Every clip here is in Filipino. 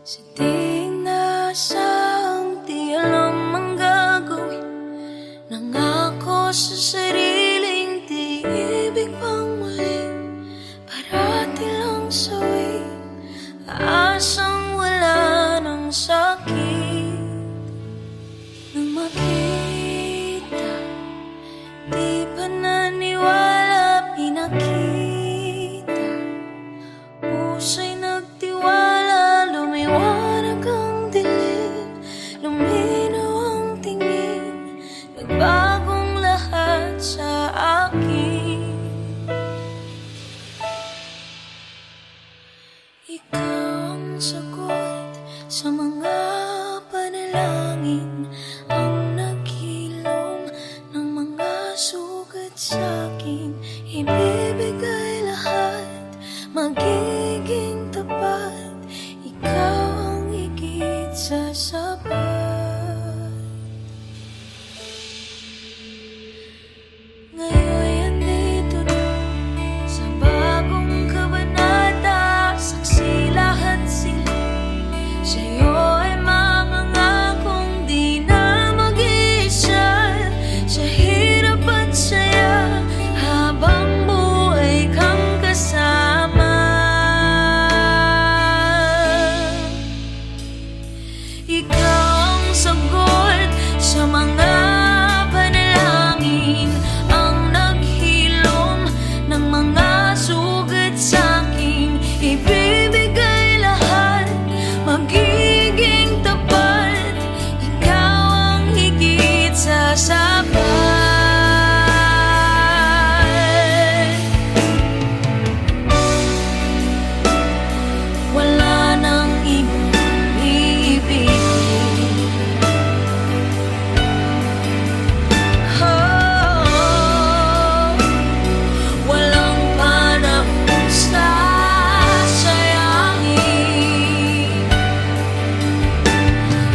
Sa di inaasahang di alam ang gagawin, nangako sa sariling di ibig pang muli. Parati lang sawi, aasang wala ng sakit. Nang makita, di pa naniwala, pinakita. Puso'y nagtiwala, lumiwanag ang dilim, luminaw ang tingin, nagbagong lahat sa akin. Ikaw ang sagot sa mga panalangin, ang naghilom ng mga sugat sa'kin. Ibibigay lahat, magiging tapat, ikaw ang higit sa sapat. Ngayon'y andito na sa bagong kabanata, saksi lahat sila. Sa'yo ay mangangakong di na mag-iisa, sa hirap at saya, habang buhay kang kasama. Ikaw ang sagot sa mga panalangin, ang naghilom ng mga sugat sa'kin. Ibibigay lahat, magiging tapat, ikaw ang higit sa sapat. Wala nang ibang iibigin. Oh, walang panahon sasayangin.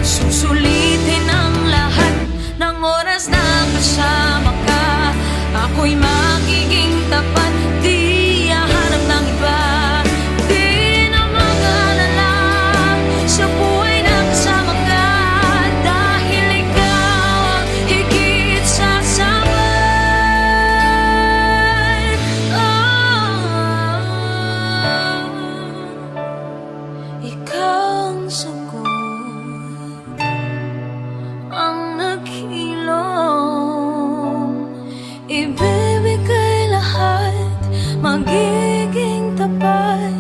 Susulitin ang lahat ng oras na kasama ka. Ako'y magiging tapat, di hahanap ng iba. Di na mag-alala sa buhay na kasama ka, dahil ikaw ang higit sa sapat. Ikaw ang sagot, ang naghilom. Ibibigay lahat, magiging tapat,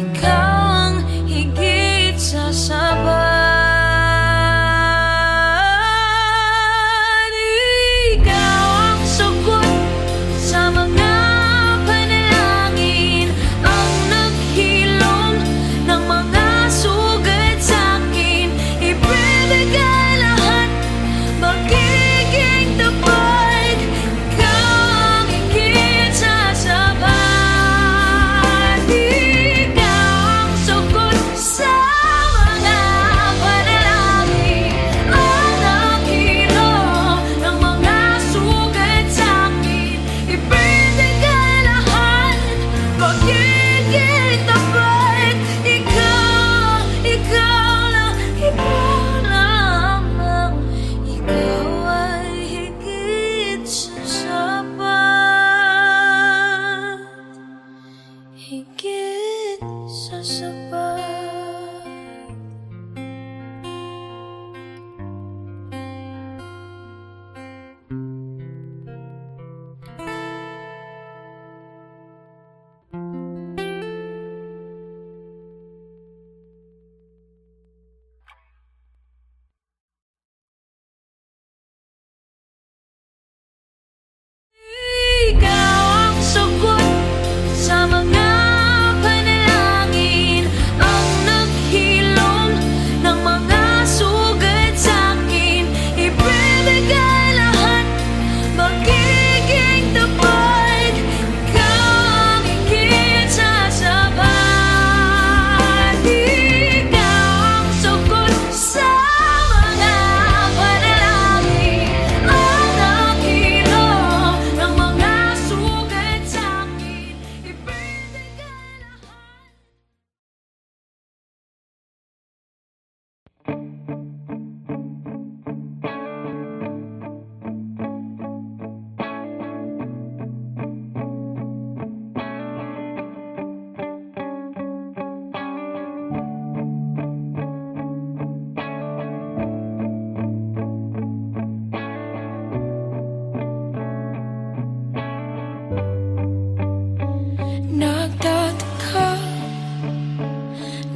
ikaw ang higit sa sapat. Ikaw ang sagot sa mga panalangin, ang naghilom ng mga sugat sa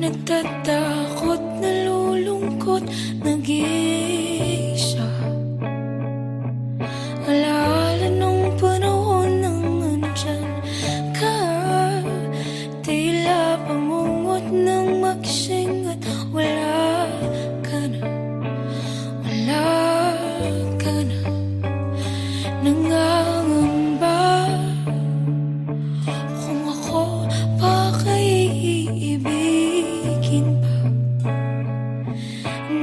Nagtatakot, nalulungkot, nag-iisa. Alaala nung panahon nang nandyan ka, tila pamungot ng magsing at wala ka na, wala ka na. Nangangamba kung ako pa kay iibigin pa,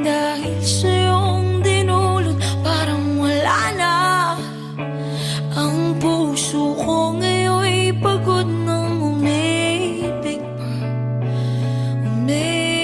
dahil sa iyong dinulot parang wala na. Ang puso ko ngayon'y pagod nang umibig pa, umibig.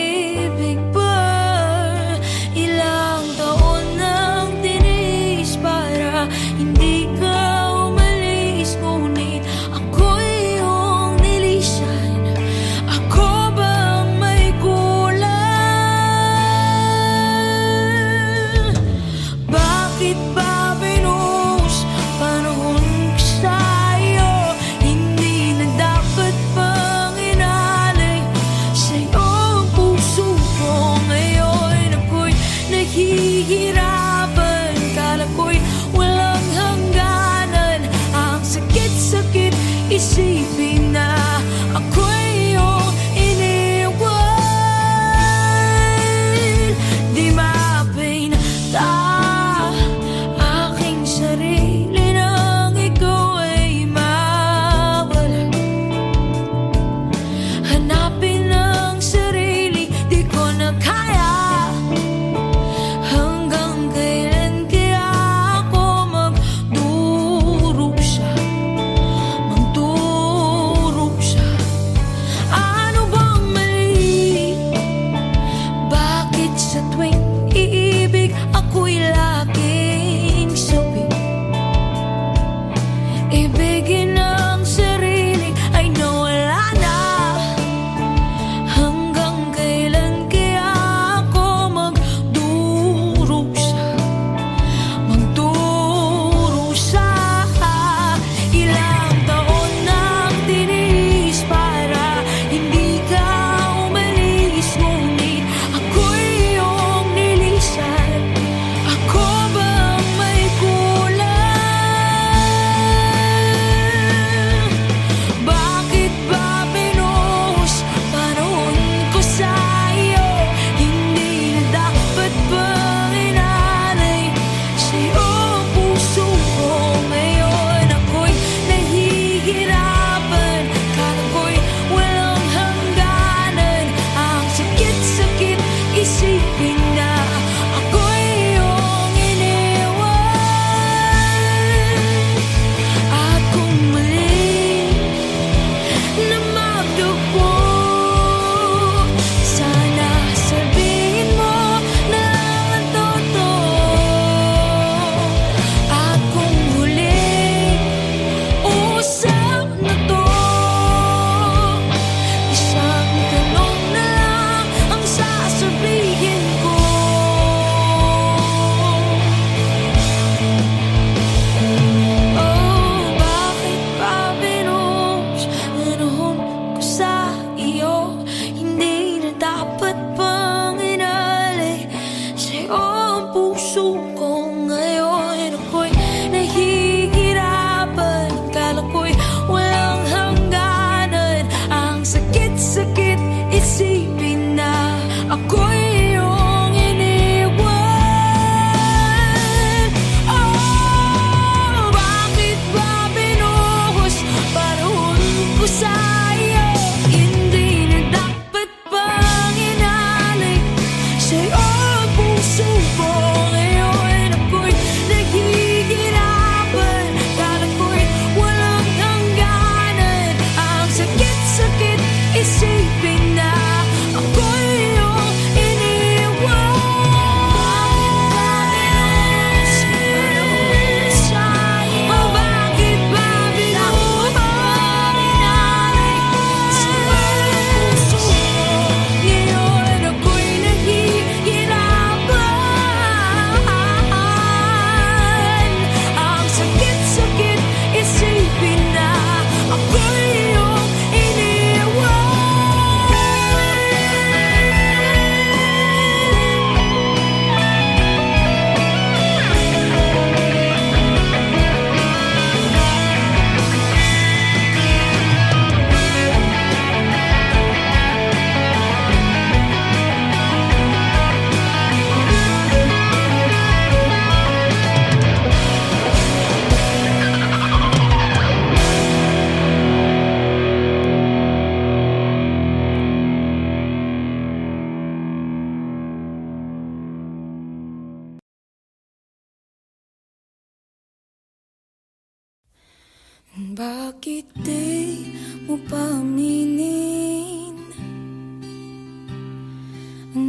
Bakit di mo pa aminin?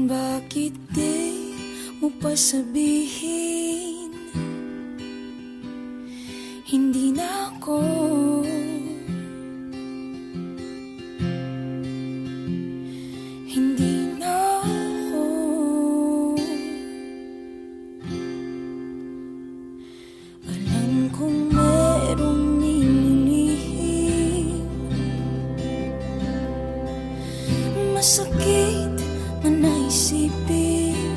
Bakit di mo pa sabihin? Hindi na ako Hindi na ako Alam kong merong nililihim, masakit man naisipin.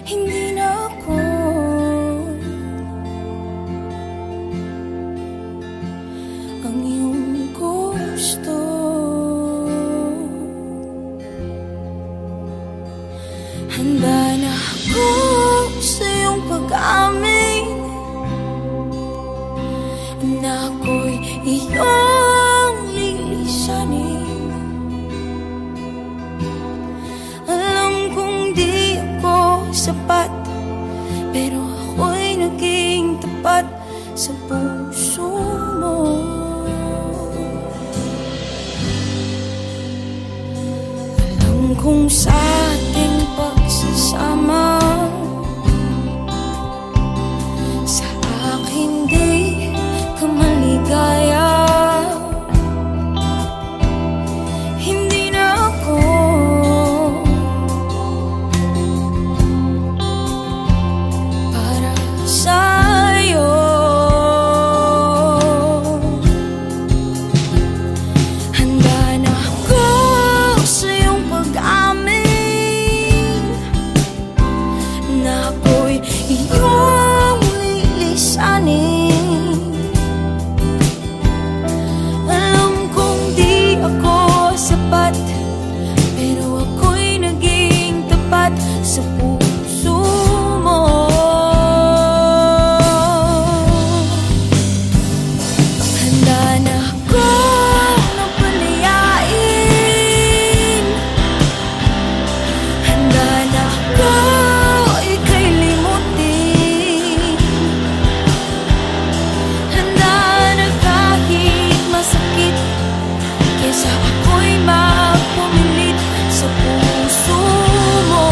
Hindi na ako ang iyong gusto. Handa na ako sa iyong pag-amin na ako'y iyong lilisanin. Alam kong di ako sapat, pero ako'y naging tapat sa puso mo. Alam kong sa ating pagsasama, sa akin di ka maligaya. Hindi na ako para sa'yo. Handa na ako sa iyong pag-amin na ako'y iyong lilisanin. Alam kong di ako sapat, pero ako'y naging tapat sa puso mo. Handa na ako na palayain. Handa na ako ika'y limutin. Handa na kahit masakit, kesa ako'y magpumilit sa puso mo.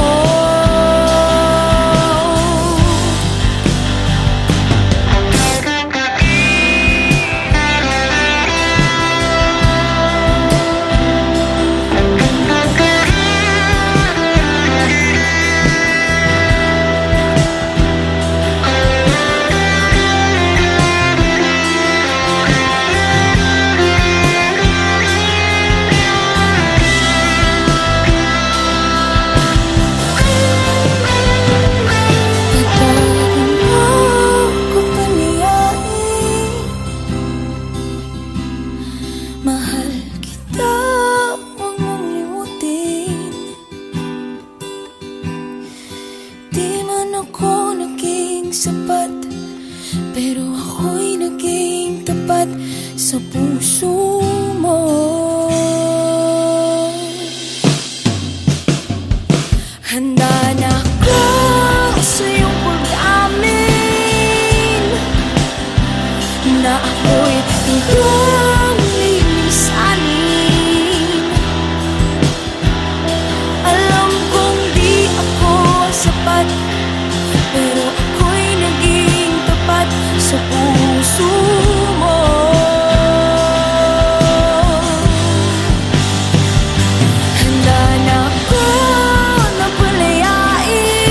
Mahal kita, huwag mong limutin. Di man ako naging sapat, pero ako'y naging tapat sa puso mo. Handa na ako sa iyong pag-amin na ako'y iyong lilisanin. Alam kong di ako sapat, pero ako'y naging tapat sa puso mo. Handa na ako na palayain.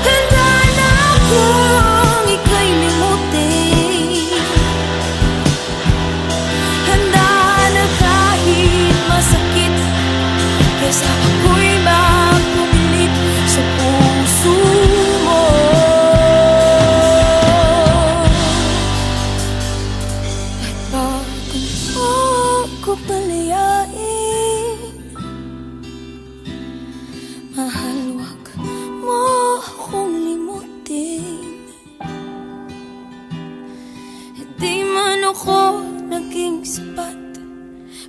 Handa na akong ika'y limutin. Handa na kahit masakit, kesa ako'y magpumilit sa puso mo. At bago ako palayain, mahal, wag mo akong limutin. Di man ako naging sapat,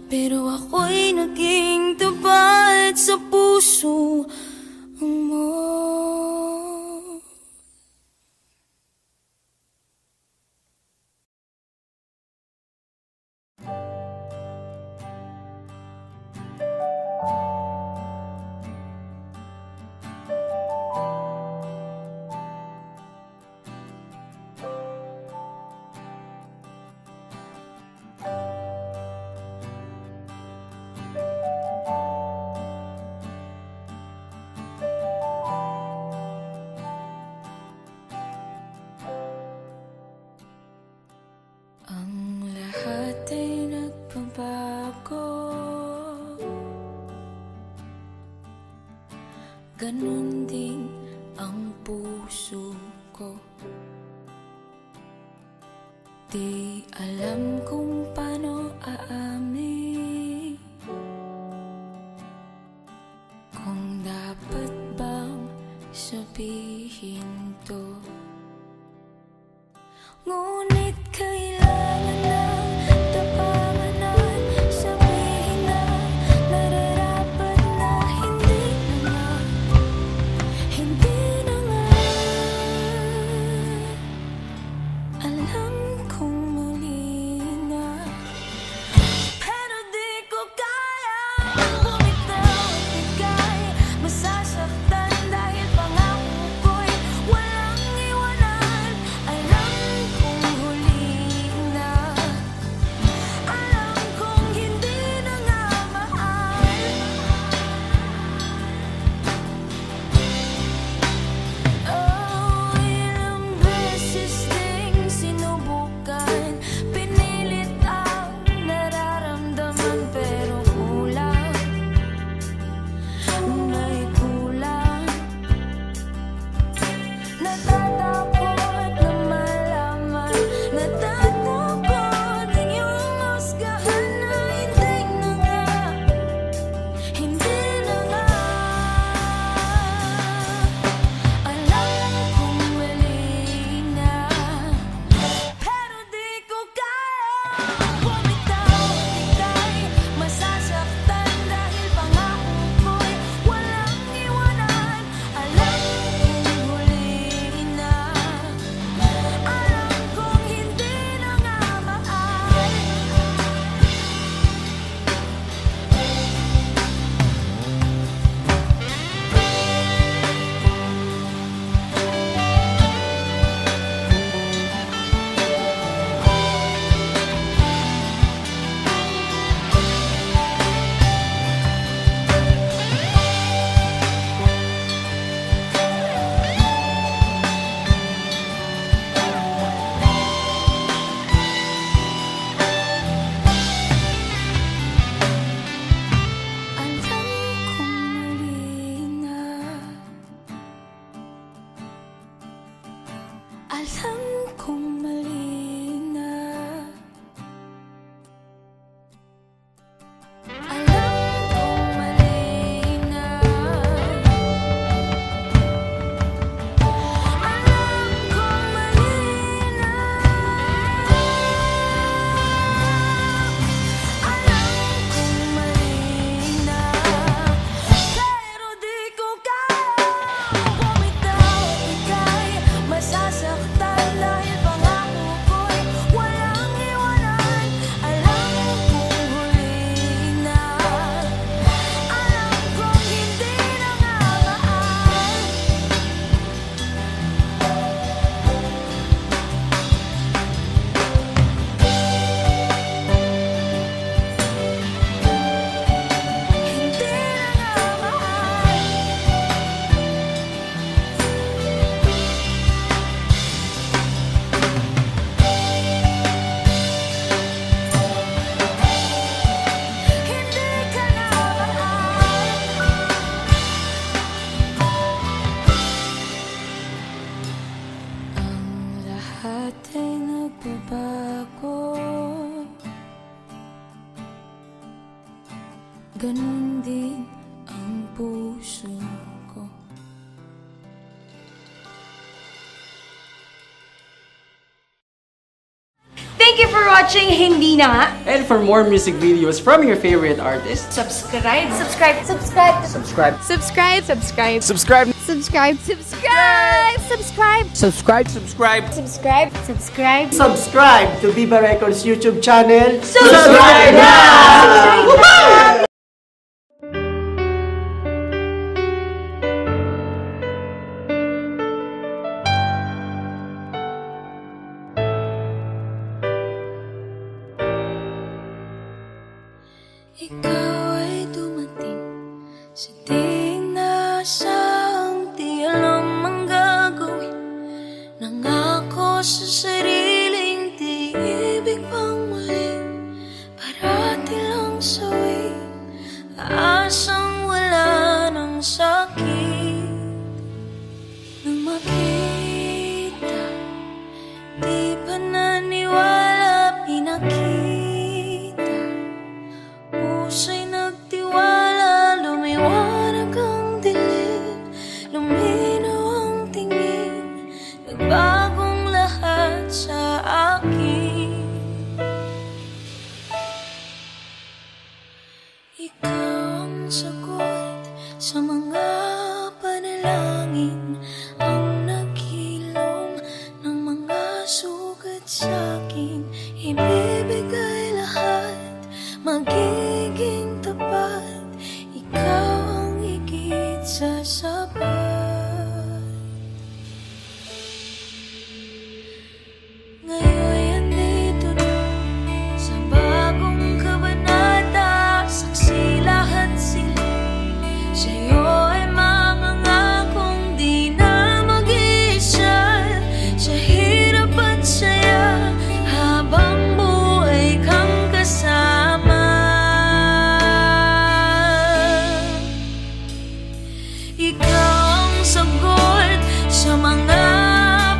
pero ako'y naging tapat sa puso mo. ganun din ang puso ko. Di alam kung paano aamin, kung dapat bang sabihin to. Ngunit kailangan ng tapanganan, sabihin na nararapat na hindi na nga, hindi na nga. Alam kong mali na, pero di ko kaya bumitaw at bigay. Masasaktan dahil pangako ko'y walang iwanan. Alam kong huli na, alam kong hindi na nga mahal. Oh, ilang beses ding sinubukan, pinilit ang nararamdaman, pero kulang, may kulang. Natatakot na malaman, natatakot ang iyong husgahan na hindi na nga, hindi na nga. Alam kong mali na, pero di ko kaya bumitaw at bigay. Masasaktan dahil pangako ko'y walang iwanan. Alam kong huli na, alam kong hindi na nga mahal. Alam kong mali na, alam kong mali na, alam kong mali na, alam kong mali na, pero di ko kaya bumitaw at bigay. Masasaktan dahil pangako ko'y walang iwanan. Alam kong huli na, alam kong hindi na nga mahal. Hindi na nga mahal. Hindi ka na mahal. Ang lahat ay nagbabago, ganun din ang puso ko. Thank you for watching Hindi Na Nga. And for more music videos from your favorite artists, Subscribe, subscribe, subscribe, subscribe. subscribe, subscribe, Subscribe. subscribe, subscribe, subscribe, Subscribe. Subscribe. subscribe, subscribe. Subscribe to Viva Records YouTube channel. Subscribe now! Ikaw ay dumating sa di inaasahang di alam ang gagawin. Nangako sa sariling di ibig pang muli, parati lang sawi, asang wala ng sakit. magiging tapat. Ikaw ang higit sa sapat. Ngayon andito na sa bagong kabanata, saksi lahat sila. Sa'yo ay mangangakong di na mag-iisa. Sa hirap at saya, habang buhay kang kasama. Ikaw ang sagot sa mga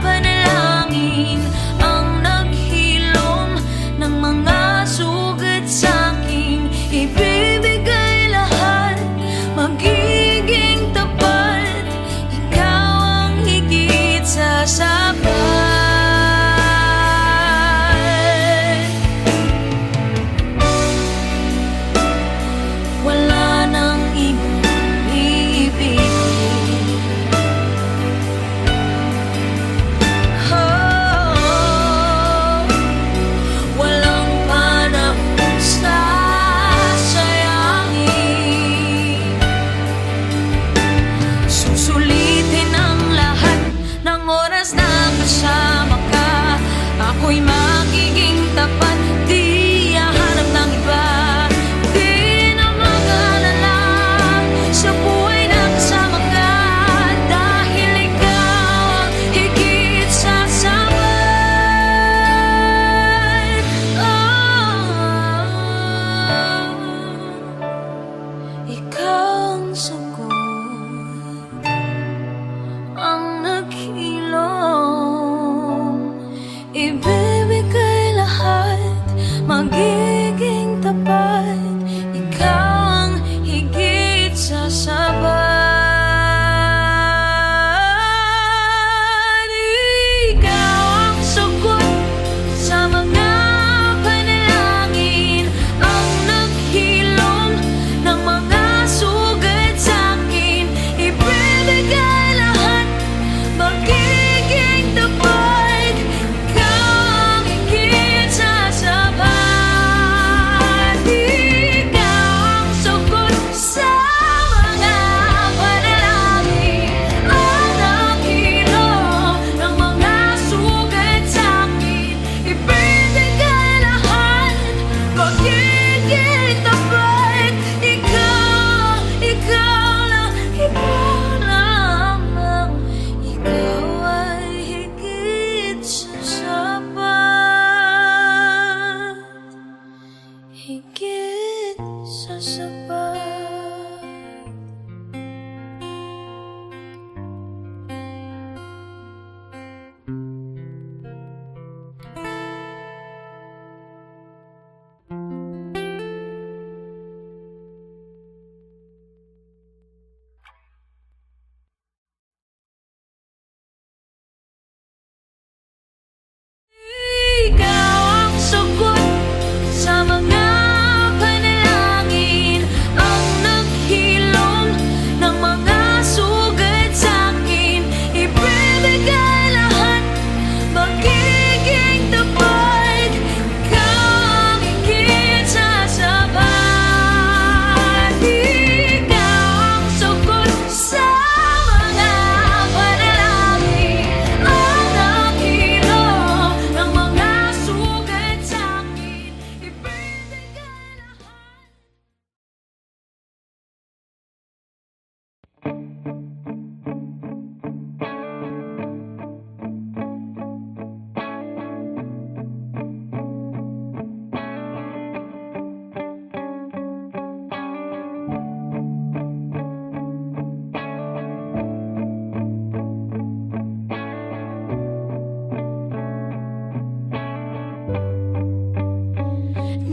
panalangin, ang naghilom ng mga sugat sa'kin. Ibibigay lahat, magiging tapat. Ikaw ang higit sa sapat. Wala nang ibang iibigin. Walang panahon sasayangin. Susulitin ang lahat ng oras na kasama ka. Ako'y magiging tapat, di hahanap ng iba. Di na mag-alala sa buhay na kasama ka, dahil ikaw ang higit sa sapat. Ikaw ang sagot, ang naghilom. Ibibigay lahat, magiging tapat. Ikaw ang higit sa sapat. Ikaw ang sagot sa mga panalangin, ang naghilom ng mga sugat sa'kin. Ibibigay lahat, magiging tapat. Ikaw ang higit sa sapat. Ikaw ang sagot sa mga panalangin, ang naghilom ng mga sugat sa'kin. Ibibigay lahat, magiging tapat. Ikaw lang, ikaw ay higit sa sapat. Higit sa sapat. Ikaw ang sagot sa mga panalangin, ang naghilom ng mga sugat sa'kin. Ibibigay lahat, magiging tapat. Ikaw ang higit sa sapat. Ikaw ang sagot sa mga panalangin, ang naghilom ng mga sugat sa'kin. Ibibigay lahat.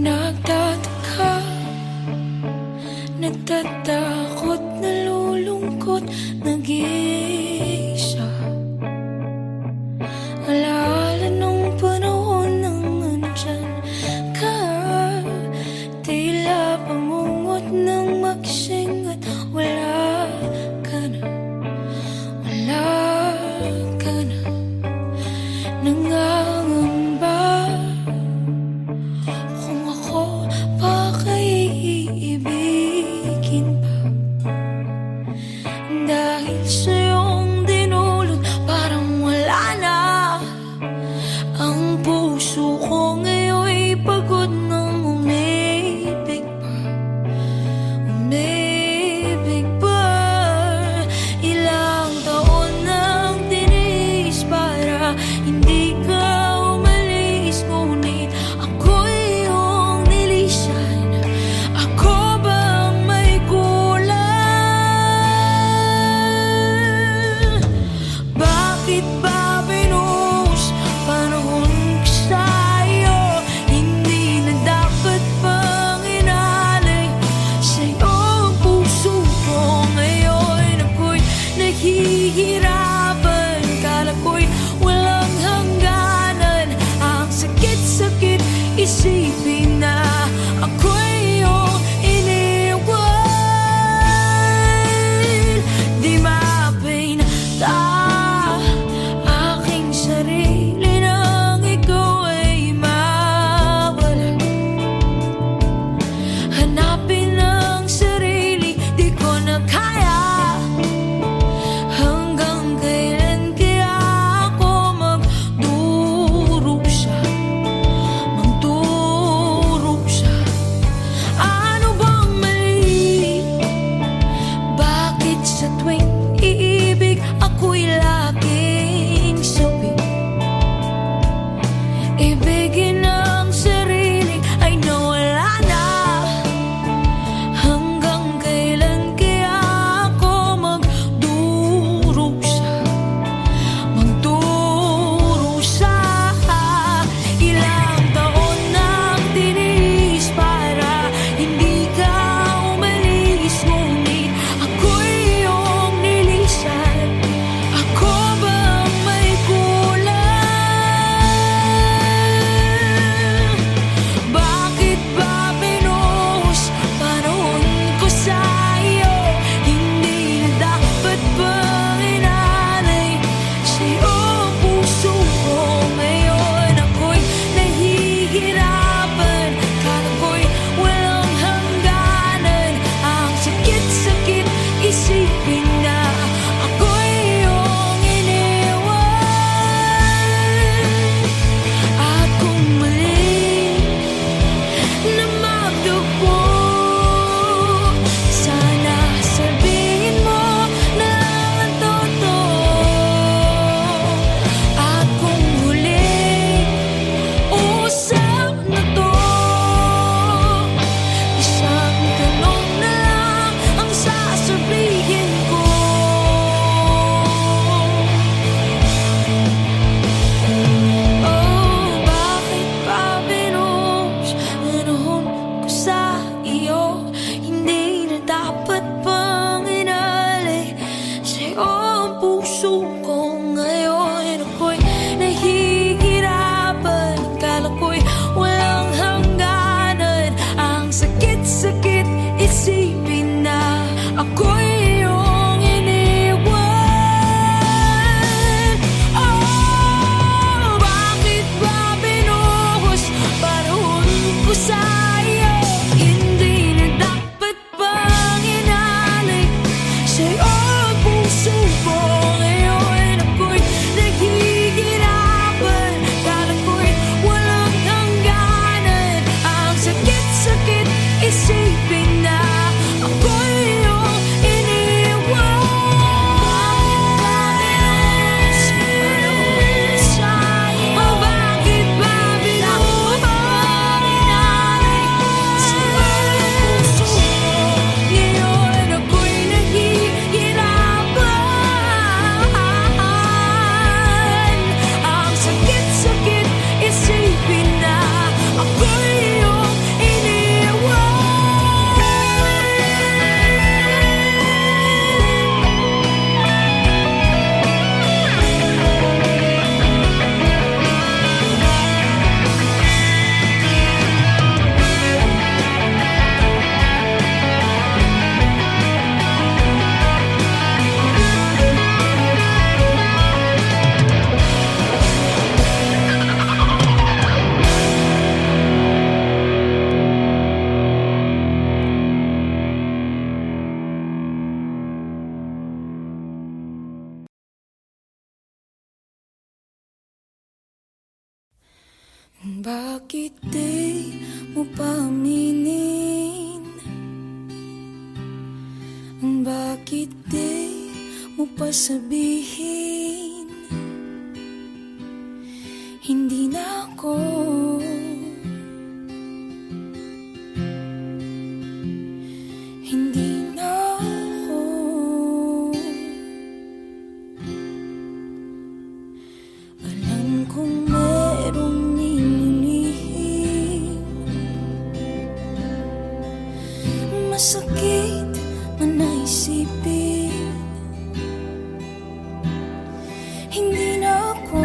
Nagtataka, natatakot, nalulungkot, nag-iisa. Alaala nung panahon nang andyan ka, tila pamungot ng magsing at wala ka na, wala ka na. Nangangamba kung ako bakit ako'y iyong iniwan. Oh, bakit ba binuhos panahon ko sa'yo? Hindi na dapat bang inalay sa'yo ang puso ko? Ngayon ako'y naghihirapan, kala ko'y walang hangganan. Ang sakit-sakit isipin na ako'y iyong iniwan. Oh, bakit ba binuhos inalay sa'yo ang puso ko? Ngayon ako'y naghihirapan. Ang sakit-sakit isipin na ako'y iyong iniwan. Bakit di mo pa aminin? Bakit di mo pa sabihin? Hindi na ako Hindi na ako Alam kong merong masakit man naisipin. Hindi na ako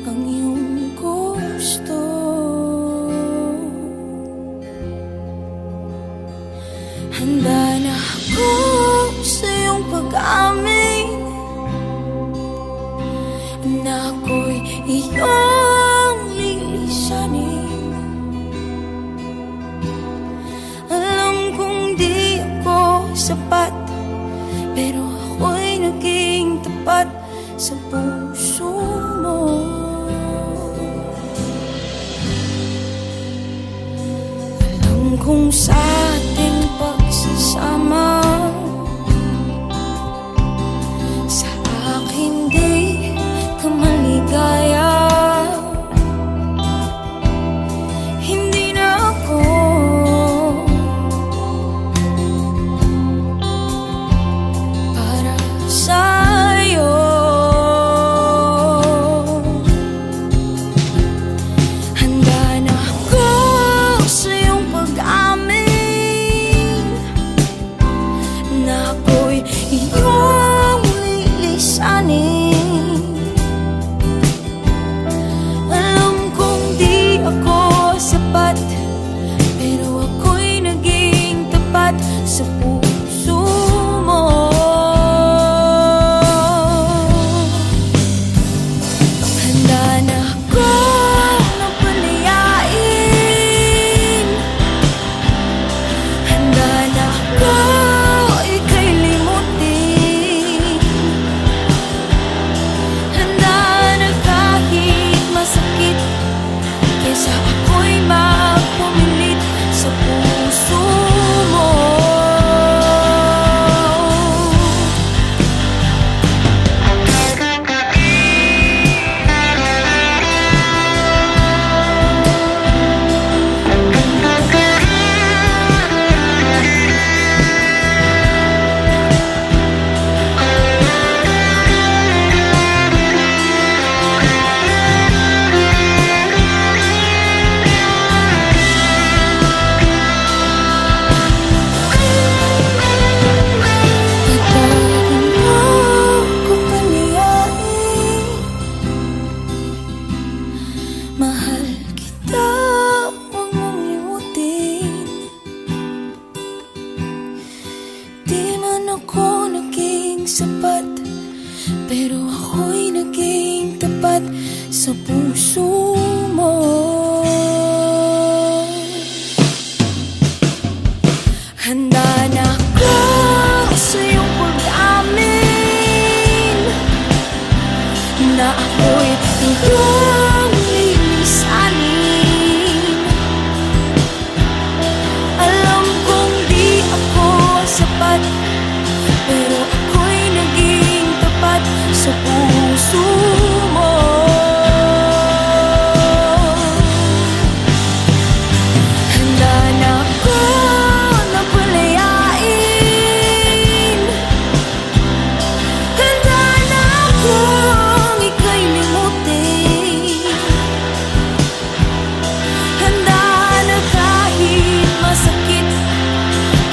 ang iyong gusto. Handa na ako sa iyong pag-amin na ako'y iyong lilisanin. Alam kong di ako sapat, pero ako'y naging tapat sa puso mo. Alam kong sa ating pagsasama sa akin di ka maligaya. Hindi na ako para sa'yo. Handa na ako sa iyong pag-amin puso mo. Handa na ako sa iyong pag-amin na ako'y iyong lilisanin. Alam kong di ako sapat, pero ako'y naging tapat sa puso mo. Handa na ako na palayain. Handa na akong ika'y limutin. Handa na kahit masakit,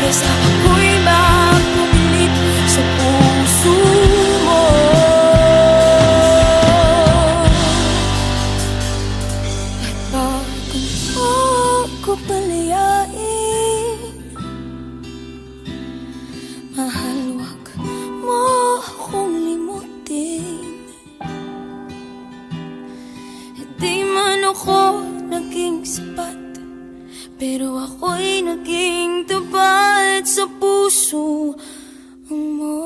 kaysa ako'y magpumilit sa puso mo. At bago ako palayain, mahal, wag mo akong limutin. Hindi man ako naging sapat, pero ako'y naging tapat sa puso mo.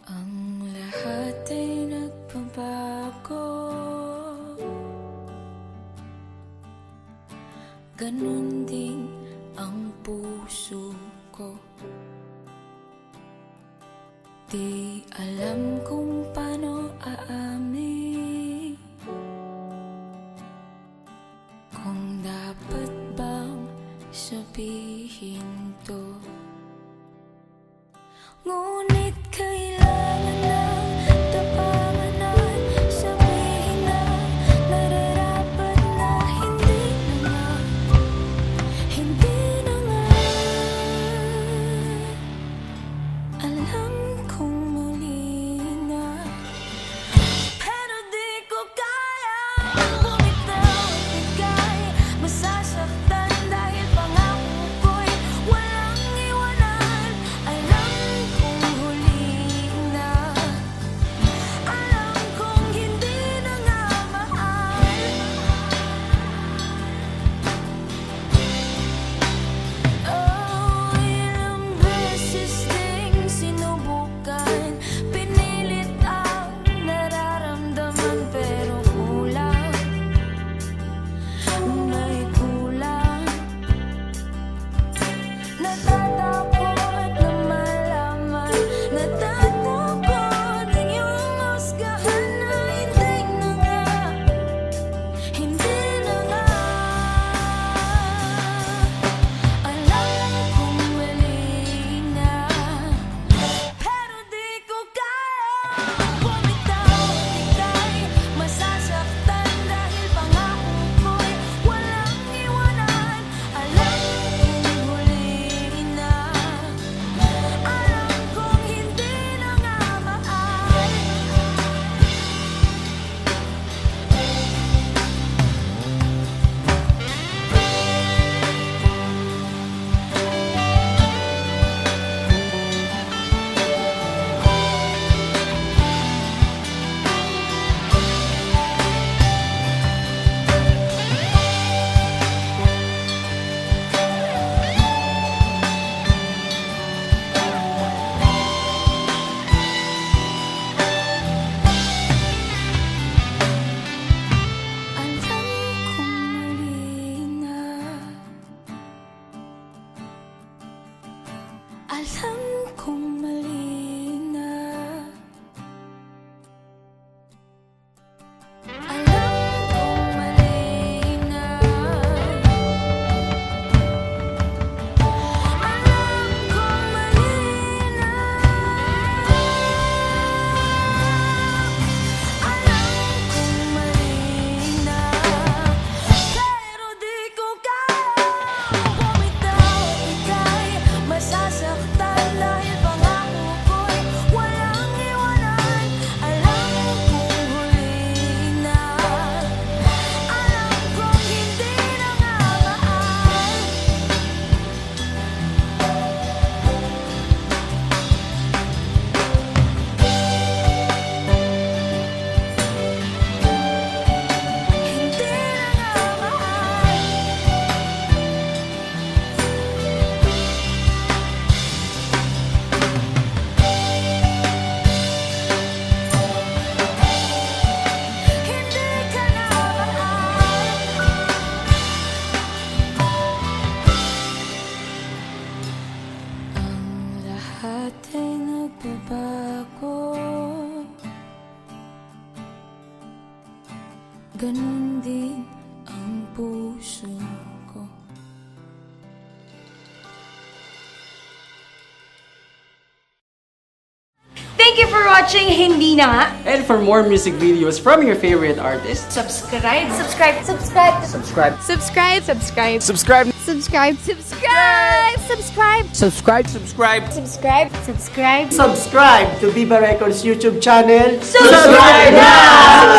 Ang lahat ay nagbabago, ganun din ang puso ko. Di alam kung paano aamin, kung dapat bang sabihin to. Ngunit kailangan ng tapangan na sabihin na nararapat na hindi na nga, hindi na nga. Alam kong mali na, pero ako. Ganun din ang puso ko. Thank you for watching Hindi Na Nga. And for more music videos from your favorite artists, Subscribe, subscribe, subscribe, subscribe, subscribe, subscribe, subscribe, subscribe, subscribe, subscribe, subscribe, subscribe. subscribe, subscribe. Subscribe to Viva Records YouTube channel. Subscribe now!